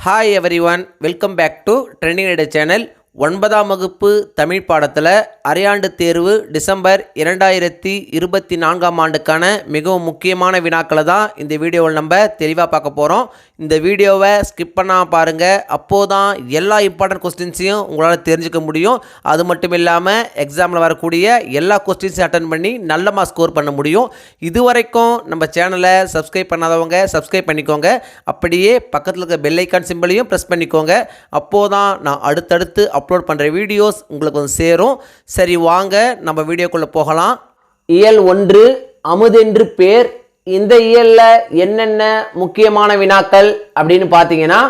Hi everyone, welcome back to Trending Idea channel. 9ஆம் வகுப்பு தமிழ் பாடத்தில் அரையாண்டு தேர்வு டிசம்பர் 2024ஆம் ஆண்டுக்கான மிகவும் முக்கியமான வினாக்களை தான் இந்த வீடியோவில் நம்ம தெளிவாக பார்க்க போகிறோம். இந்த வீடியோவை ஸ்கிப் பண்ணாமல் பாருங்கள். அப்போது தான் எல்லா இம்பார்ட்டன்ட் கொஸ்டின்ஸையும் உங்களால் தெரிஞ்சுக்க முடியும். அது மட்டும் இல்லாமல் எக்ஸாமில் வரக்கூடிய எல்லா கொஸ்டின்ஸையும் அட்டன் பண்ணி நல்ல மார்க் ஸ்கோர் பண்ண முடியும். இதுவரைக்கும் நம்ம சேனலை சப்ஸ்கிரைப் பண்ணாதவங்க சப்ஸ்கிரைப் பண்ணிக்கோங்க. அப்படியே பக்கத்தில் இருக்க பெல் ஐக்கான் சிம்பிளையும் ப்ரெஸ் பண்ணிக்கோங்க. அப்போது தான் நான் அடுத்தடுத்து அப்லோட் பண்ணுற வீடியோஸ் உங்களுக்கு வந்து சேரும். சரி, வாங்க நம்ம வீடியோக்குள்ளே போகலாம். இயல் 1 அமுதென்று பேர். இந்த இயலில் என்னென்ன முக்கியமான வினாக்கள் அப்படின்னு பார்த்தீங்கன்னா,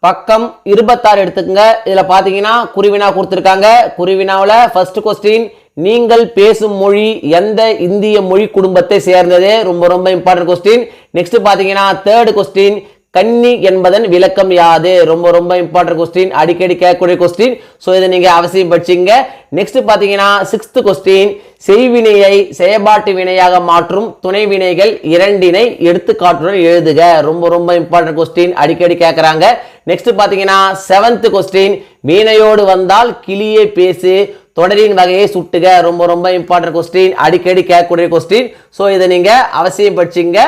பக்கம் 26 எடுத்துக்கங்க. இதில் பார்த்தீங்கன்னா குறிவினா கொடுத்துருக்காங்க. குறிவினாவில் ஃபர்ஸ்ட் கொஸ்டின், நீங்கள் பேசும் மொழி எந்த இந்திய மொழி குடும்பத்தை சேர்ந்தது? ரொம்ப இம்பார்ட்டன்ட் கொஸ்டின். நெக்ஸ்ட் பார்த்தீங்கன்னா தேர்ட் கொஸ்டின், கன்னி என்பதன் விளக்கம் யாது? ரொம்ப இம்பார்ட்டன்ட் கொஸ்டின், அடிக்கடி கேட்கக்கூடிய கொஸ்டின். ஸோ இதை நீங்கள் அவசியம் படிச்சிங்க. நெக்ஸ்ட் பார்த்தீங்கன்னா சிக்ஸ்த் கொஸ்டின், செய்வினையை செயற்பாட்டு வினையாக மாற்றும் துணை வினைகள் இரண்டினை எடுத்துக்காட்டுடன் எழுதுக. ரொம்ப இம்பார்ட்டன்ட் கொஸ்டின், அடிக்கடி கேட்குறாங்க. நெக்ஸ்ட் பார்த்தீங்கன்னா செவன்த் கொஸ்டின், வீணையோடு வந்தால் கிளியே பேசு, தொடரின் வகையை சுட்டுக. ரொம்ப இம்பார்ட்டன்ட் கொஸ்டின், அடிக்கடி கேட்கக்கூடிய கொஸ்டின். ஸோ இதை நீங்கள் அவசியம் படிச்சிங்க.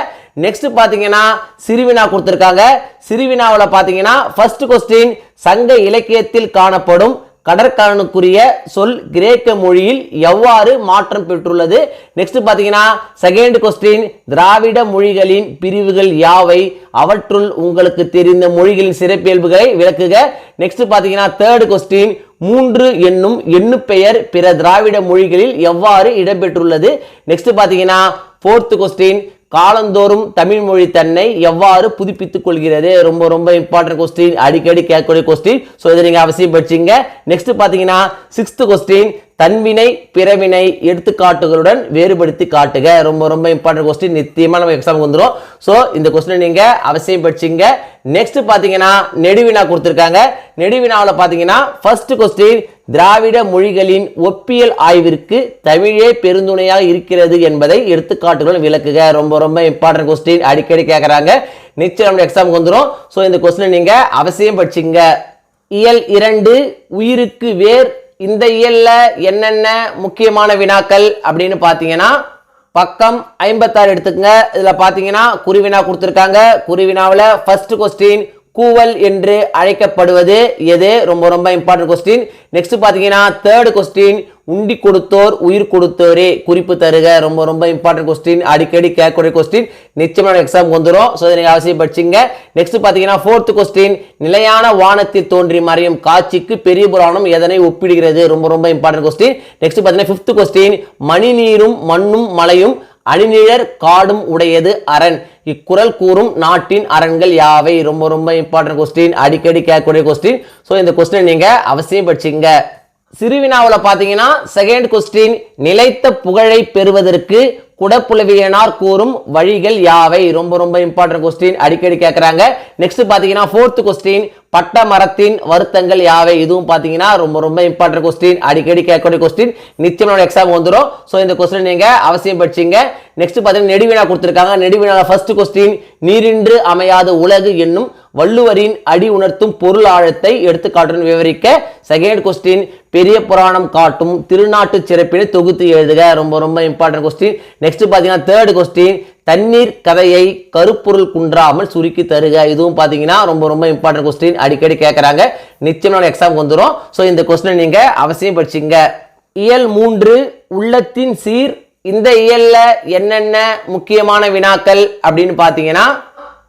நெக்ஸ்ட் பாத்தீங்கன்னா சிறுவினா கொடுத்திருக்காங்க. சிறுவினாவில் பாத்தீங்கன்னா ஃபர்ஸ்ட் கொஸ்டின், சங்க இலக்கியத்தில் காணப்படும் கடற்கரனுக்குரிய சொல் கிரேக்க மொழியில் எவ்வாறு மாற்றம் பெற்றுள்ளது? நெக்ஸ்ட் பாத்தீங்கன்னா செகண்ட் கொஸ்டின், திராவிட மொழிகளின் பிரிவுகள் யாவை? அவற்றுள் உங்களுக்கு தெரிந்த மொழிகளின் சிறப்பியல்புகளை விளக்குக. நெக்ஸ்ட் பாத்தீங்கன்னா தேர்ட் கொஸ்டின், 3 என்னும் எண்ணு பெயர் பிற திராவிட மொழிகளில் எவ்வாறு இடம்பெற்றுள்ளது? நெக்ஸ்ட் பாத்தீங்கன்னா ஃபோர்த் கொஸ்டின், காலந்தோறும் தமிழ் மொழி தன்னை எவ்வாறு புதுப்பித்துக் கொள்கிறது? ரொம்ப இம்பார்ட்டன்ட் கொஸ்டின், அடிக்கடி கேட்கக்கூடிய கொஸ்டின். ஸோ இதை நீங்க அவசியம் படிச்சிங்க. நெக்ஸ்ட் பாத்தீங்கன்னா சிக்ஸ்த் கொஸ்டின், தன்வினை பிறவினை எடுத்துக்காட்டுகளுடன் வேறுபடுத்தி காட்டுக. ரொம்ப இம்பார்ட்டன்ட் கொஸ்டின், நிச்சயமா நம்ம எக்ஸாமுக்கு வந்துடும். ஸோ இந்த கொஸ்டினை நீங்க அவசியம் படிச்சிங்க. நெக்ஸ்ட் பாத்தீங்கன்னா நெடுவினா கொடுத்திருக்காங்க. நெடுவினாவில் பாத்தீங்கன்னா ஃபர்ஸ்ட் கொஸ்டின், திராவிட மொழிகளின் ஒப்பியல் ஆய்விற்கு தமிழே பெருந்துணையாக இருக்கிறது என்பதை எடுத்துக்காட்டுகளுடன் விளக்குக. ரொம்ப இம்பார்ட்டன்ட் கொஸ்டின், அடிக்கடி கேட்கறாங்க. நிச்சயம் நம்ம எக்ஸாமுக்கு வந்துடும். ஸோ இந்த கொஸ்டினை நீங்க அவசியம் படிச்சிங்க. இயல் 2 உயிருக்கு வேர். இந்த இயல்ல என்னென்ன முக்கியமான வினாக்கள் அப்படின்னு பாத்தீங்கன்னா, பக்கம் 56 எடுத்துக்கங்க. இதுல பாத்தீங்கன்னா குறிவினா கொடுத்திருக்காங்க. குறிவினாவில் ஃபர்ஸ்ட் கொஸ்டின், கூவல் என்று அழைக்கப்படுவது எது? ரொம்ப இம்பார்ட்டன்ட் கொஸ்டின். நெக்ஸ்ட் பாத்தீங்கன்னா தேர்ட் கொஸ்டின், உண்டி கொடுத்தோர் உயிர் கொடுத்தோரே குறிப்பு தருக. ரொம்ப இம்பார்ட்டன்ட் கொஸ்டின், அடிக்கடி கேட்கக்கூடிய கொஸ்டின். நிச்சயமான எக்ஸாம் வந்துடும். ஸோ இதை அவசியம் படிச்சிங்க. நெக்ஸ்ட் பாத்தீங்கன்னா ஃபோர்த் கொஸ்டின், நிலையான வானத்தில் தோன்றி மறையும் காட்சிக்கு பெரிய புராணம் எதனை ஒப்பிடுகிறது? ரொம்ப இம்பார்ட்டன்ட் கொஸ்டின். நெக்ஸ்ட் பாத்தீங்கன்னா ஃபிஃப்த் கொஸ்டின், மணி நீரும் மண்ணும் மலையும் அணிநிழற் காடும் உடையது அரண், இக்குறள் கூறும் நாட்டின் அரண்கள் யாவை? ரொம்ப இம்பார்ட்டன்ட் கொஸ்டின், அடிக்கடி கேட்கக்கூடிய கொஸ்டின். ஸோ இந்த கொஸ்டினை நீங்க அவசியம் படிச்சிங்க. சிறுவினாவில் பார்த்தீங்கன்னா செகண்ட் கொஸ்டின், நிலைத்த புகழை பெறுவதற்கு குடப்புலவியனார் கூறும் வழிகள் யாவை? ரொம்ப இம்பார்ட்டன்ட் கொஸ்டின், அடிக்கடி கேட்கறாங்க. நெக்ஸ்ட் பாத்தீங்கன்னா ஃபோர்த் கொஸ்டின், பட்ட மரத்தின் வருத்தங்கள் யாவை? இதுவும் பாத்தீங்கன்னா ரொம்ப இம்பார்ட்டன்ட் கொஸ்டின், அடிக்கடி கேட்கக்கூடிய கொஸ்டின். நிச்சயமான எக்ஸாம் வந்துடும். ஸோ இந்த கொஸ்டின் நீங்க அவசியம் படிச்சிங்க. நெக்ஸ்ட் பாத்தீங்கன்னா நெடுவினா கொடுத்திருக்காங்க. நெடுவினால ஃபர்ஸ்ட் கொஸ்டின், நீரின்று அமையாத உலகு என்னும் வள்ளுவரின் அடி உணர்த்தும் பொருள் ஆழத்தை எடுத்துக்காட்டுடன் விவரிக்க. செகண்ட் கொஸ்டின், பெரிய புராணம் காட்டும் திருநாட்டு சிறப்பினை தொகுத்து எழுதுக. ரொம்ப இம்பார்ட்டன்ட் கொஸ்டின். நெக்ஸ்ட் பாத்தீங்கன்னா தேர்ட் கொஸ்டின், தண்ணீர் கதையை கருப்பொருள் குன்றாமல் சுருக்கி தருக. இதுவும் பாத்தீங்கன்னா ரொம்ப இம்பார்ட்டன்ட் கொஸ்டின், அடிக்கடி கேட்கறாங்க. நிச்சயமான எக்ஸாம் வந்துடும். ஸோ இந்த கொஸ்டினை நீங்க அவசியம் படிச்சிங்க. இயல் 3 உள்ளத்தின் சீர். இந்த இயல்ல என்னென்ன முக்கியமான வினாக்கள் அப்படின்னு பாத்தீங்கன்னா,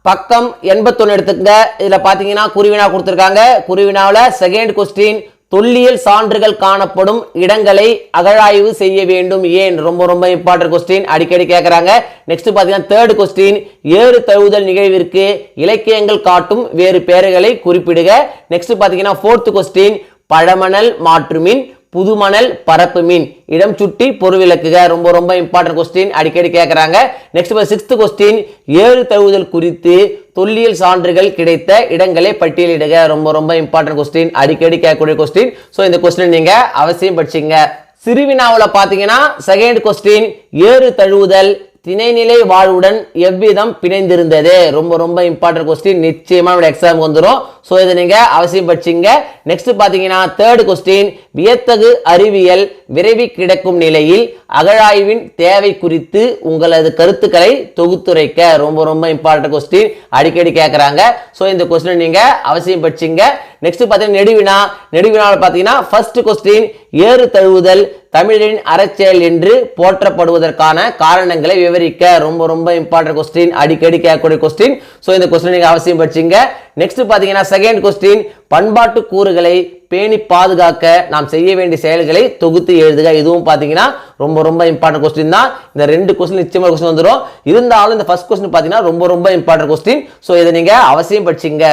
பக்கம் 81 எடுத்துக்கங்க. இதுல பாத்தீங்கன்னா குறிவினா கொடுத்திருக்காங்க. குறிவினாவில் செகண்ட் கொஸ்டின், தொல்லியல் சான்றுகள் காணப்படும் இடங்களை அகழாய்வு செய்ய வேண்டும் ஏன்? ரொம்ப இம்பார்ட்டன்ட் கொஸ்டின், அடிக்கடி கேட்கறாங்க. நெக்ஸ்ட் பாத்தீங்கன்னா தேர்ட் கொஸ்டின், ஏறு தழுவுதல் நிகழ்விற்கு இலக்கியங்கள் காட்டும் வேறு பெயர்களை குறிப்பிடுக. நெக்ஸ்ட் பாத்தீங்கன்னா ஃபோர்த் கொஸ்டின், பழமணல் மாற்றுமின் புதுமணல் பரப்பு மீன் இடம் சுட்டி பொருள் விளக்குக. ரொம்ப இம்பார்ட்டன்ட் கொஸ்டின், அடிக்கடி கேட்கறாங்க. நெக்ஸ்ட் சிக்ஸ்த் கொஸ்டின், ஏறு தழுவுதல் குறித்து தொல்லியல் சான்றுகள் கிடைத்த இடங்களை பட்டியலிடுக. ரொம்ப இம்பார்ட்டன்ட் கொஸ்டின், அடிக்கடி கேட்கக்கூடிய கொஸ்டின். ஸோ இந்த கொஸ்டின் நீங்க அவசியம் படிச்சிங்க. சிறுவினாவில் பாத்தீங்கன்னா செகண்ட் கொஸ்டின், ஏறு தழுவுதல் திணைநிலை வாழ்வுடன் எவ்விதம் பிணைந்திருந்தது? ரொம்ப ரொம்ப இம்பார்ட்டன்ட் கொஸ்டின், நிச்சயமா எக்ஸாம் வந்துடும். ஸோ இதை நீங்க அவசியம் படிச்சிங்க. நெக்ஸ்ட் பாத்தீங்கன்னா தேர்ட் கொஸ்டின், வியத்தகு அறிவியல் விரைவி கிடக்கும் நிலையில் அகழாய்வின் தேவை குறித்து உங்களது கருத்துக்களை தொகுத்துரைக்க. ரொம்ப ரொம்ப இம்பார்ட்டன்ட் கொஸ்டின், அடிக்கடி கேட்கறாங்க. ஸோ இந்த கொஸ்டின் நீங்க அவசியம் படிச்சிங்க. நெக்ஸ்ட் பாத்தீங்கன்னா நெடுவினாவில் பாத்தீங்கன்னா ஃபர்ஸ்ட் கொஸ்டின், ஏறு தழுவுதல் தமிழின் அறச்செயல் என்று போற்றப்படுவதற்கான காரணங்களை விவரிக்க. ரொம்ப ரொம்ப இம்பார்ட்டன்ட் கொஸ்டின், அடிக்கடி கேட்கக்கூடிய கொஸ்டின். ஸோ இந்த கொஸ்டின் நீங்க அவசியம் படிச்சிங்க. நெக்ஸ்ட் பாத்தீங்கன்னா செகண்ட் கொஸ்டின், பண்பாட்டு கூறுகளை பேணி பாதுகாக்க நாம் செய்ய வேண்டிய செயல்களை தொகுத்து எழுதுக. இதுவும் பாத்தீங்கன்னா ரொம்ப ரொம்ப இம்பார்ட்டன்ட் கொஸ்டின் தான். இந்த ரெண்டு கொஸ்டின் நிச்சயமா கொஸ்டின் வந்துடும். இருந்தாலும் இந்த ஃபர்ஸ்ட் கொஸ்டின் பாத்தீங்கன்னா ரொம்ப ரொம்ப இம்பார்ட்டன்ட் கொஸ்டின். ஸோ இதை நீங்க அவசியம் படிச்சிங்க.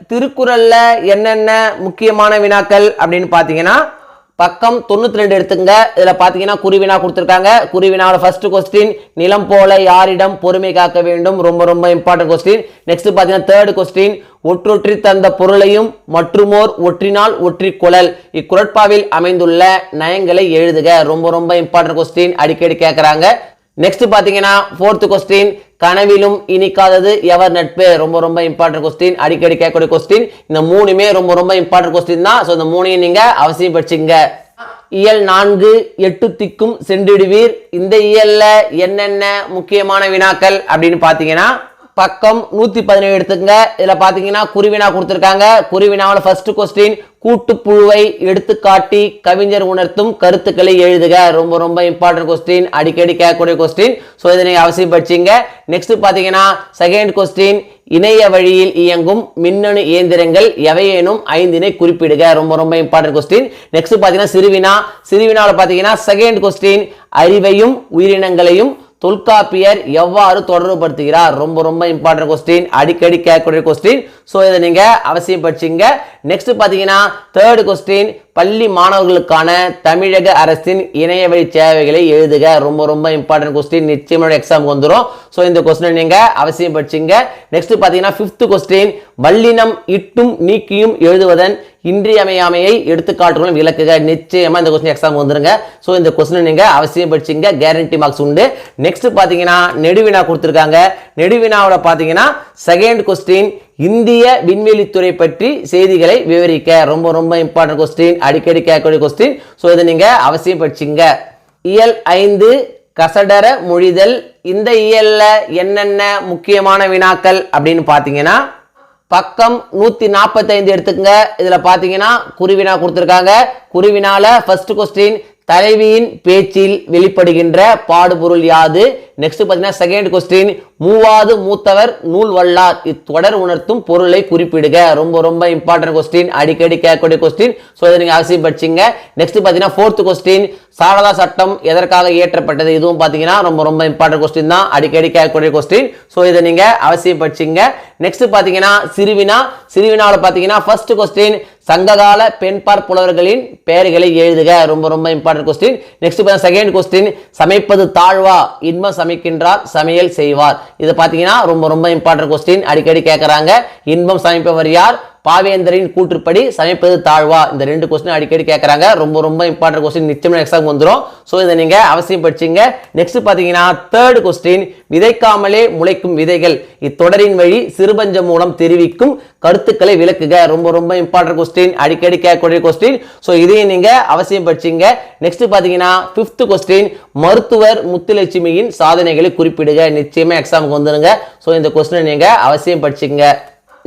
திருக்குறள்ல என்னென்ன முக்கியமான வினாக்கள் அப்படின்னு பாத்தீங்கன்னா பக்கம் 92 எடுத்துங்க. இதுல பாத்தீங்கன்னா குறிவினா கொடுத்திருக்காங்க. குறிவினாவோட ஃபர்ஸ்ட் கொஸ்டின், நிலம் போல யாரிடம் பொறுமை காக்க வேண்டும். ரொம்ப ரொம்ப இம்பார்ட்டன்ட் கொஸ்டின். நெக்ஸ்ட் பாத்தீங்கன்னா தேர்ட் கொஸ்டின், ஒற்றொற்றி தந்த பொருளையும் மற்றுமோர் ஒற்றினால் ஒற்றி கொளல் இக்குறட்பாவில் அமைந்துள்ள நயங்களை எழுதுக. ரொம்ப ரொம்ப இம்பார்ட்டன்ட் கொஸ்டின், அடிக்கடி கேட்கறாங்க. நெக்ஸ்ட் பாத்தீங்கன்னா ஃபோர்த் கொஸ்டின், கனவிலும் இனிக்காதது எவர் நட்பு. ரொம்ப ரொம்ப இம்பார்ட்டன்ட் கொஸ்டின், அடிக்கடி கேட்கக்கூடிய கொஸ்டின். இந்த மூணுமே ரொம்ப ரொம்ப இம்பார்ட்டன்ட் கொஸ்டின் தான். ஸோ இந்த மூணையும் நீங்க அவசியம் படிச்சுங்க. இயல் 4 8 திக்கும் சென்றிடுவீர். இந்த இயல்ல என்னென்ன முக்கியமான வினாக்கள் அப்படின்னு பாத்தீங்கன்னா பக்கம் 117 எடுத்துங்க. இதுல பாத்தீங்கன்னா குறிவினா கொடுத்திருக்காங்க. குறிவினாவில் ஃபர்ஸ்ட் கொஸ்டின், கூட்டுப்புழுவை எடுத்துக்காட்டி கவிஞர் உணர்த்தும் கருத்துக்களை எழுதுக. ரொம்ப ரொம்ப இம்பார்ட்டன்ட் கொஸ்டின், அடிக்கடி கேட்கக்கூடிய கொஸ்டின். ஸோ இதை நீங்க அவசியம் படிச்சிங்க. நெக்ஸ்ட் பாத்தீங்கன்னா செகண்ட் கொஸ்டின், இணைய வழியில் இயங்கும் மின்னணு இயந்திரங்கள் எவையேனும் 5 குறிப்பிடுக. ரொம்ப ரொம்ப இம்பார்ட்டன்ட் கொஸ்டின். நெக்ஸ்ட் பாத்தீங்கன்னா சிறுவினாவில் பாத்தீங்கன்னா செகண்ட் கொஸ்டின், அறிவையும் உயிரினங்களையும் தொல்காப்பியர் எவ்வாறு தொடர்புபடுத்துகிறார். ரொம்ப ரொம்ப இம்பார்ட்டன்ட் கொஸ்டின், அடிக்கடி கேட்கக்கூடிய கொஸ்டின். ஸோ இதை நீங்க அவசியம் படிச்சிங்க. நெக்ஸ்ட் பாத்தீங்கன்னா தேர்ட் கொஸ்டின், பள்ளி மாணவர்களுக்கான தமிழக அரசின் இணைய வழி சேவைகளை எழுதுக. ரொம்ப ரொம்ப இம்பார்ட்டன்ட் கொஸ்டின், நிச்சயமா எக்ஸாம் வந்துடும். ஸோ இந்த கொஸ்டின் நீங்க அவசியம் படிச்சிங்க. நெக்ஸ்ட் பாத்தீங்கன்னா ஃபிஃப்த் கொஸ்டின், வல்லினம் இட்டும் நீக்கியும் எழுதுவதன் இன்றியமையாமையை எடுத்துக்காட்டுகளும் விளக்குக. நிச்சயமா இந்த கொஸ்டின் எக்ஸாம் வந்துருங்க. ஸோ இந்த கொஸ்டின் நீங்க அவசியம் படிச்சிங்க, கேரண்டி மார்க்ஸ் உண்டு. நெக்ஸ்ட் பாத்தீங்கன்னா நெடுவினா கொடுத்திருக்காங்க. நெடுவினாவோட பாத்தீங்கன்னா செகண்ட் கொஸ்டின், இந்திய விண்வெளித்துறை பற்றி செய்திகளை விவரிக்க. ரொம்ப ரொம்ப இம்பார்ட்டன்ட் கொஸ்டின், அடிக்கடி கேட்கக்கூடிய கொஸ்டின். ஸோ இதை நீங்க அவசியம் படிச்சிங்க. இயல் 5 கசடர மொழிதல். இந்த இயல்ல என்னென்ன முக்கியமான வினாக்கள் அப்படின்னு பாத்தீங்கன்னா பக்கம் 145 எடுத்துக்கங்க. இதுல பாத்தீங்கன்னா குறிவினா கொடுத்திருக்காங்க. குறிவினால ஃபர்ஸ்ட் கொஸ்டின், தலைவியின் பேச்சில் வெளிப்படுகின்ற பாடுபொருள் யாது. நெக்ஸ்ட் பாத்தீங்கன்னா செகண்ட் கொஸ்டின், மூவாது மூத்தவர் நூல் வல்லார் இத்தொடர் உணர்த்தும் பொருளை குறிப்பிடுக. ரொம்ப ரொம்ப இம்பார்ட்டன்ட் கொஸ்டின், அடிக்கடி கேட்கக்கூடிய கொஸ்டின். ஸோ இதை நீங்க அவசியம் படிச்சிங்க. நெக்ஸ்ட் பாத்தீங்கன்னா ஃபோர்த் கொஸ்டின், சாரதா சட்டம் எதற்காக இயற்றப்பட்டது. இதுவும் பாத்தீங்கன்னா ரொம்ப ரொம்ப இம்பார்ட்டன்ட் கொஸ்டின் தான், அடிக்கடி கேட்கக்கூடிய கொஸ்டின். ஸோ இதை நீங்க அவசியம் படிச்சிங்க. நெக்ஸ்ட் பாத்தீங்கன்னா சிறுவினாவில் பாத்தீங்கன்னா ஃபர்ஸ்ட் கொஸ்டின், சங்ககால பெண்பார் புலவர்களின் பெயர்களை எழுதுக. ரொம்ப ரொம்ப important question. Next second question, சமைப்பது தாழ்வா இன்பம் சமைக்கின்றார் சமையல் செய்வார். இது பாத்தீங்கன்னா ரொம்ப ரொம்ப இம்பார்ட்டன்ட் கொஸ்டின், அடிக்கடி கேட்கறாங்க. இன்பம் சமைப்பவர் யார்? பாவேந்தரின் கூற்றுப்படி சமைப்பது தாழ்வா. இந்த ரெண்டு கொஸ்டின் அடிக்கடி கேட்கறாங்க. ரொம்ப ரொம்ப இம்பார்ட்டன்ட் கொஸ்டின், நிச்சயமா எக்ஸாம் வந்துடும். ஸோ இதை நீங்க அவசியம் படிச்சிங்க. நெக்ஸ்ட் பாத்தீங்கன்னா தேர்ட் கொஸ்டின், விதைக்காமலே முளைக்கும் விதைகள் இத்தொடரின் வழி சிறுபஞ்சம் மூலம் தெரிவிக்கும் கருத்துக்களை விளக்குக. ரொம்ப ரொம்ப இம்பார்ட்டன்ட் கொஸ்டின், அடிக்கடி கேட்கக்கூடிய கொஸ்டின். ஸோ இதையும் நீங்க அவசியம் படிச்சிங்க. நெக்ஸ்ட் பாத்தீங்கன்னா ஃபிஃப்த் கொஸ்டின், மருத்துவர் முத்துலட்சுமியின் சாதனைகளை குறிப்பிடுக. நிச்சயமா எக்ஸாமுக்கு வந்துருங்க. ஸோ இந்த கொஸ்டின் நீங்க அவசியம் படிச்சிங்க.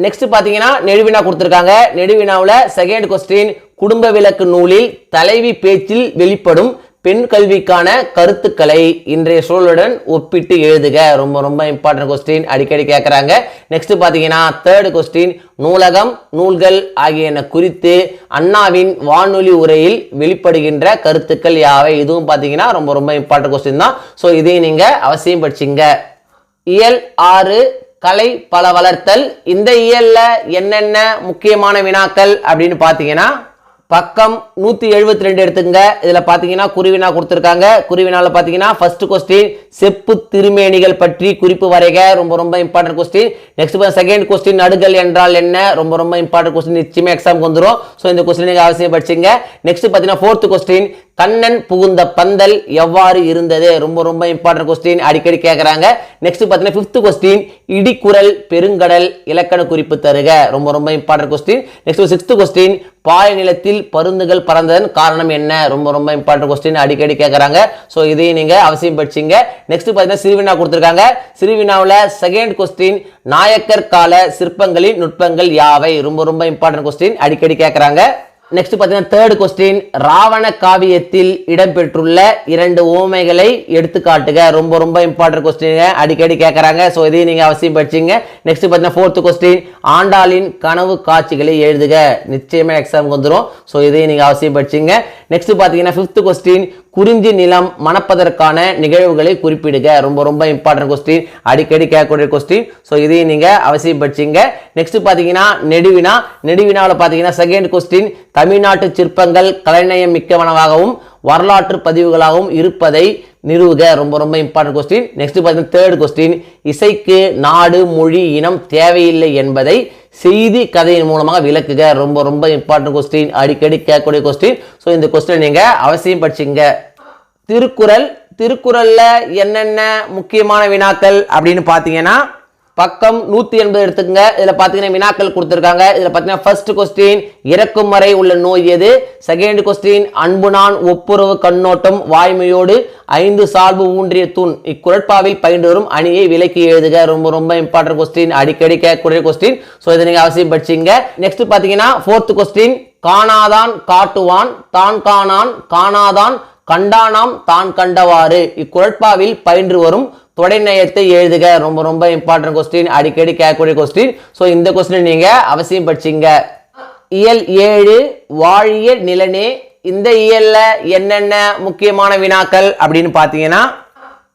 நெக்ஸ்ட் பாத்தீங்கன்னா நெடுவினா கொடுத்திருக்காங்க. நெடுவினாவுல செகண்ட் கொஸ்டின், குடும்ப விளக்கு நூலில் தலைவி பேச்சில் வெளிப்படும் பெண் கல்விக்கான கருத்துக்களை இன்றைய சூழலுடன் ஒப்பிட்டு எழுதுக. ரொம்ப ரொம்ப இம்பார்ட்டன்ட் கொஸ்டின், அடிக்கடி கேட்கறாங்க. நெக்ஸ்ட் பாத்தீங்கன்னா தேர்ட் கொஸ்டின், நூலகம் நூல்கள் ஆகியன குறித்து அண்ணாவின் வானொலி உரையில் வெளிப்படுகின்ற கருத்துக்கள் யாவை. இதுவும் பாத்தீங்கன்னா ரொம்ப ரொம்ப இம்பார்ட்டன்ட் கொஸ்டின் தான். ஸோ இதையும் நீங்க அவசியம் படிச்சிங்க. இயல் 6 கலை பல வளர்த்தல். இந்த இயல்ல என்னென்ன முக்கியமான வினாக்கள் அப்படின்னு பாத்தீங்கன்னா பக்கம் 172 எடுத்துங்க. இதுல பாத்தீங்கன்னா குறிவினா கொடுத்திருக்காங்க. குறிவினால பாத்தீங்கன்னா ஃபர்ஸ்ட் கொஸ்டின், செப்பு திருமேனிகள் பற்றி குறிப்பு வரைக. ரொம்ப ரொம்ப important question. Next second question, நடுகள் என்றால் என்ன. ரொம்ப ரொம்ப இம்பார்ட்டன்ட் கொஸ்டின், நிச்சயமா எக்ஸாமுக்கு வந்துடும். ஸோ இந்த கொஸ்டின் நீங்க அவசியம் படிச்சிங்க. நெக்ஸ்ட் பாத்தீங்கன்னா ஃபோர்த் கொஸ்டின், கண்ணன் புகுந்த பந்தல் எவ்வாறு இருந்தது? ரொம்ப ரொம்ப இம்பார்ட்டன்ட் கொஸ்டின், அடிக்கடி கேட்கறாங்க. நெக்ஸ்ட் பார்த்தீங்கன்னா 5th கொஸ்டின், இடிக்குறள் பெருங்கடல் இலக்கண குறிப்பு தருக. ரொம்ப ரொம்ப important question. Next 6th question, பாலை நிலத்தில் பருந்துகள் பறந்ததன் காரணம் என்ன? ரொம்ப ரொம்ப இம்பார்ட்டன்ட் கொஸ்டின், அடிக்கடி கேட்கறாங்க. ஸோ இதையும் நீங்க அவசியம் படிச்சிங்க. நெக்ஸ்ட் பார்த்தீங்கன்னா சிறுவினா கொடுத்துருக்காங்க. சிறுவினாவில் 2nd கொஸ்டின், நாயக்கர் கால சிற்பங்களின் நுட்பங்கள் யாவை? ரொம்ப ரொம்ப இம்பார்ட்டன்ட் கொஸ்டின், அடிக்கடி கேட்கறாங்க. நெக்ஸ்ட் பார்த்தீங்கன்னா 3rd கொஸ்டின், ராவண காவியத்தில் இடம்பெற்றுள்ள 2 ஓமைகளை எடுத்து காட்டுக. ரொம்ப ரொம்ப இம்பார்ட்டன்ட் கொஸ்டின், அடிக்கடி கேட்கறாங்க. ஸோ இதையும் நீங்க அவசியம் படிச்சிங்க. நெக்ஸ்ட் பார்த்தீங்கன்னா 4th கொஸ்டின், ஆண்டாளின் கனவு காட்சிகளை எழுதுக. நிச்சயமா எக்ஸாமுக்கு வந்துடும். ஸோ இதையும் நீங்க அவசியம் படிச்சிங்க. நெக்ஸ்ட் பார்த்தீங்கன்னா 5th கொஸ்டின், குறிஞ்சி நிலம் மணப்பதற்கான நிகழ்வுகளை குறிப்பிடுக. ரொம்ப ரொம்ப இம்பார்ட்டன்ட் கொஸ்டின், அடிக்கடி கேட்கக்கூடிய கொஸ்டின். ஸோ இதையும் நீங்க அவசியம் படிச்சிங்க. நெக்ஸ்ட் பார்த்தீங்கன்னா நெடுவினா. நெடுவினாவில் பார்த்தீங்கன்னா 2nd கொஸ்டின், தமிழ்நாட்டு சிற்பங்கள் கலைநயம் மிக்கவனவாகவும் வரலாற்று பதிவுகளாகவும் இருப்பதை நிறுவுக. ரொம்ப ரொம்ப இம்பார்ட்டன்ட் கொஸ்டின். நெக்ஸ்ட் பார்த்தீங்கன்னா 3rd கொஸ்டின், இசைக்கு நாடு மொழி இனம் தேவையில்லை என்பதை செய்தி கதையின் மூலமாக விளக்குக. ரொம்ப ரொம்ப இம்பார்ட்டன்ட் கொஸ்டின், அடிக்கடி கேட்கக்கூடிய கொஸ்டின். ஸோ இந்த கொஸ்டின் நீங்க அவசியம் படிச்சிங்க. திருக்குறள். திருக்குறள்ல என்னென்ன முக்கியமான வினாக்கள் அப்படின்னு பார்த்தீங்கன்னா பக்கம் 180 எடுத்துக்கங்க. இதுல பாத்தீங்கன்னா வினாக்கள் கொடுத்திருக்காங்க. இதுல பாத்தீங்கன்னா 1st கொஸ்டின், இறக்கும் வரை உள்ள நோய் எது? 2nd கொஸ்டின், அன்பு நான் ஒப்புரவு கண்ணோட்டம் வாய்மையோடு 5 சால்பு ஊன்றிய தூண் இக்குறட்பாவில் பயின்று வரும் அணியை விலக்கி எழுதுக. ரொம்ப ரொம்ப இம்பார்ட்டன்ட் கொஸ்டின், அடிக்கடி கேட்கக்கூடிய கொஸ்டின். ஸோ இதை நீங்க அவசியம் படிச்சிங்க. நெக்ஸ்ட் பாத்தீங்கன்னா 4th கொஸ்டின், காணாதான் காட்டுவான் தான் காணான் காணாதான் கண்டானாம் தான் கண்டவாறு இக்குறட்பாவில் பயின்று வரும் தொடைநயத்தை எழுதுக. ரொம்ப ரொம்ப இம்பார்ட்டன்ட் கொஸ்டின், அடிக்கடி கேட்கக்கூடிய கொஸ்டின். ஸோ இந்த கொஸ்டின் நீங்க அவசியம் படிச்சிங்க. இயல் 7 வாழிய நிலனே. இந்த இயல்ல என்னென்ன முக்கியமான வினாக்கள் அப்படின்னு பார்த்தீங்கன்னா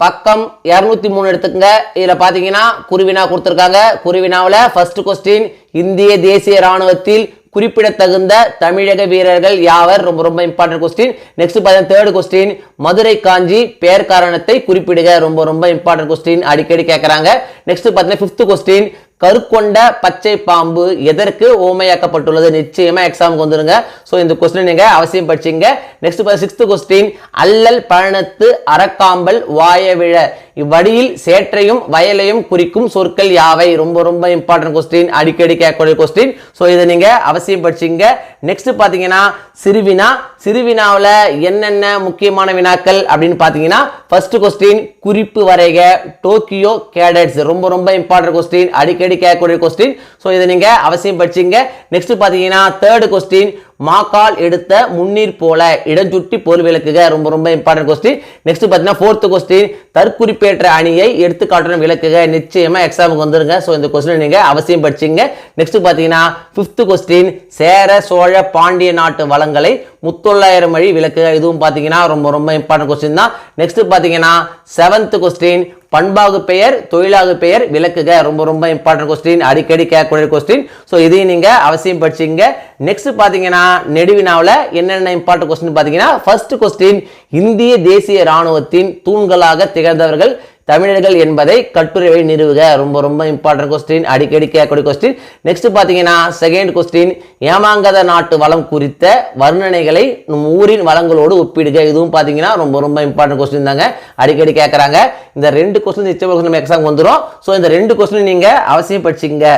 பக்கம் 203 எடுத்துக்கங்க. இதுல பாத்தீங்கன்னா குருவினா கொடுத்திருக்காங்க. குருவினாவில் 1st கொஸ்டின், இந்திய தேசிய ராணுவத்தில் குறிப்பிடத்தகுந்த தமிழக வீரர்கள் யாவர்? ரொம்ப ரொம்ப இம்பார்ட்டன்ட் கொஸ்டின். நெக்ஸ்ட் பார்த்தீங்கன்னா 3rd கொஸ்டின், மதுரை காஞ்சி பெயர் காரணத்தை குறிப்பிடுக. ரொம்ப ரொம்ப இம்பார்ட்டன்ட் கொஸ்டின், அடிக்கடி கேட்கறாங்க. நெக்ஸ்ட் பார்த்தீங்கன்னா 5th கொஸ்டின், கருக்கொண்ட பச்சை பாம்பு எதற்கு ஓமையாக்கப்பட்டுள்ளது? நிச்சயமா எக்ஸாமுக்கு வந்துருங்க. ஸோ இந்த கொஸ்டின் நீங்க அவசியம் படிச்சிங்க. நெக்ஸ்ட் 6th கொஸ்டின், அல்லல் பழனத்து அரக்காம்பல் வாயவிழ இவ்வடியில் சேற்றையும் வயலையும் குறிக்கும் சொற்கள் யாவை? ரொம்ப ரொம்ப இம்பார்ட்டன்ட் கொஸ்டின், அடிக்கடி கேட்கக்கூடிய கொஸ்டின். ஸோ இதை நீங்க அவசியம் படிச்சிங்க. நெக்ஸ்ட் பாத்தீங்கன்னா சிறுவினா. சிறுவினாவில் என்னென்ன முக்கியமான வினாக்கள் அப்படின்னு பாத்தீங்கன்னா 1st கொஸ்டின், குறிப்பு வரைக டோக்கியோ கேடட்ஸ். ரொம்ப ரொம்ப இம்பார்ட்டன்ட் கொஸ்டின், அடிக்கடி கேட்கக்கூடிய கொஸ்டின். ஸோ இதை நீங்க அவசியம் படிச்சிங்க. நெக்ஸ்ட் பாத்தீங்கன்னா 3rd கொஸ்டின், மாக்கால் எடுத்த முன்னீர் போல இடஞ்சுட்டி பொருள் விளக்குக. ரொம்ப ரொம்ப இம்பார்ட்டன்ட் கொஸ்டின். நெக்ஸ்ட் பாத்தீங்கன்னா 4th கொஸ்டின், தற்குறிப்பேற்ற அணியை எடுத்துக்காட்டுடன் விளக்குக. நிச்சயமா எக்ஸாமுக்கு வந்துருங்க. ஸோ இந்த கொஸ்டின் நீங்க அவசியம் படிச்சிங்க. நெக்ஸ்ட் பாத்தீங்கன்னா 5th கொஸ்டின், சேர சோழ பாண்டிய நாட்டு வளங்களை முத்தொள்ளாயிரம் வழி விளக்குக. இதுவும் பாத்தீங்கன்னா ரொம்ப ரொம்ப இம்பார்ட்டன்ட் கொஸ்டின் தான். நெக்ஸ்ட் பாத்தீங்கன்னா 7th கொஸ்டின், பண்பாகு பெயர் தொழிலாகு பெயர் விளக்குக. ரொம்ப ரொம்ப இம்பார்ட்டன்ட் கொஸ்டின், அடிக்கடி கேட்கக்கூடிய கொஸ்டின். ஸோ இதையும் நீங்க அவசியம் படிச்சிங்க. நெக்ஸ்ட் பாத்தீங்கன்னா நெடுவினாவில் என்னென்ன இம்பார்ட்டன்ட் கொஸ்டின் பாத்தீங்கன்னா 1st கொஸ்டின், இந்திய தேசிய ராணுவத்தின் தூண்களாக திகழ்ந்தவர்கள் தமிழர்கள் என்பதை கட்டுரை நிறுவுக. ரொம்ப ரொம்ப இம்பார்ட்டன்ட் கொஸ்டின், அடிக்கடி கேட்கக்கூடிய கொஸ்டின். நெக்ஸ்ட் பாத்தீங்கன்னா 2nd கொஸ்டின், ஏமாங்கத நாட்டு வளம் குறித்த வர்ணனைகளை நம் ஊரின் வளங்களோடு ஒப்பிடுக. இதுவும் பாத்தீங்கன்னா ரொம்ப ரொம்ப இம்பார்ட்டன்ட் கொஸ்டின் தாங்க, அடிக்கடி கேட்கறாங்க. இந்த 2 கொஸ்டின் நிச்சயம் எக்ஸாம் வந்துடும். ஸோ இந்த 2 கொஸ்டின் நீங்க அவசியம் படிச்சிங்க.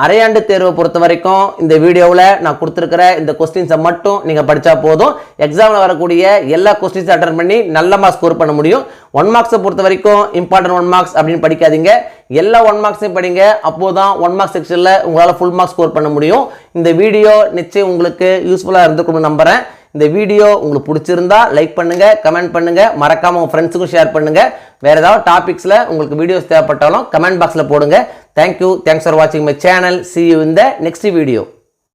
அரையாண்டு தேர்வை பொறுத்த வரைக்கும் இந்த வீடியோவில் நான் கொடுத்துருக்கிற இந்த கொஸ்டின்ஸை மட்டும் நீங்கள் படித்தா போதும். எக்ஸாமில் வரக்கூடிய எல்லா கொஸ்டின்ஸும் அட்டன் பண்ணி நல்ல மார்க்ஸ் ஸ்கோர் பண்ண முடியும். 1 மார்க்ஸை பொறுத்த வரைக்கும் இம்பார்ட்டன்ட் 1 மார்க்ஸ் அப்படின்னு படிக்காதீங்க. எல்லா 1 மார்க்ஸையும் படிங்க. அப்போது தான் 1 மார்க்ஸ் செக்ஷனில் உங்களால் ஃபுல் மார்க்ஸ் ஸ்கோர் பண்ண முடியும். இந்த வீடியோ நிச்சயம் உங்களுக்கு யூஸ்ஃபுல்லாக இருந்துக்கணும்னு நம்புகிறேன். இந்த வீடியோ உங்களுக்கு பிடிச்சிருந்தா லைக் பண்ணுங்க, கமெண்ட் பண்ணுங்க, மறக்காம உங்க ஃப்ரெண்ட்ஸுக்கும் ஷேர் பண்ணுங்க. வேற ஏதாவது டாபிக்ஸ்ல உங்களுக்கு வீடியோஸ் தேவைப்பட்டாலும் கமெண்ட் பாக்ஸ்ல போடுங்க. தேங்க்யூ. தேங்க்ஸ் ஃபார் வாட்சிங் my channel. See you in the next video.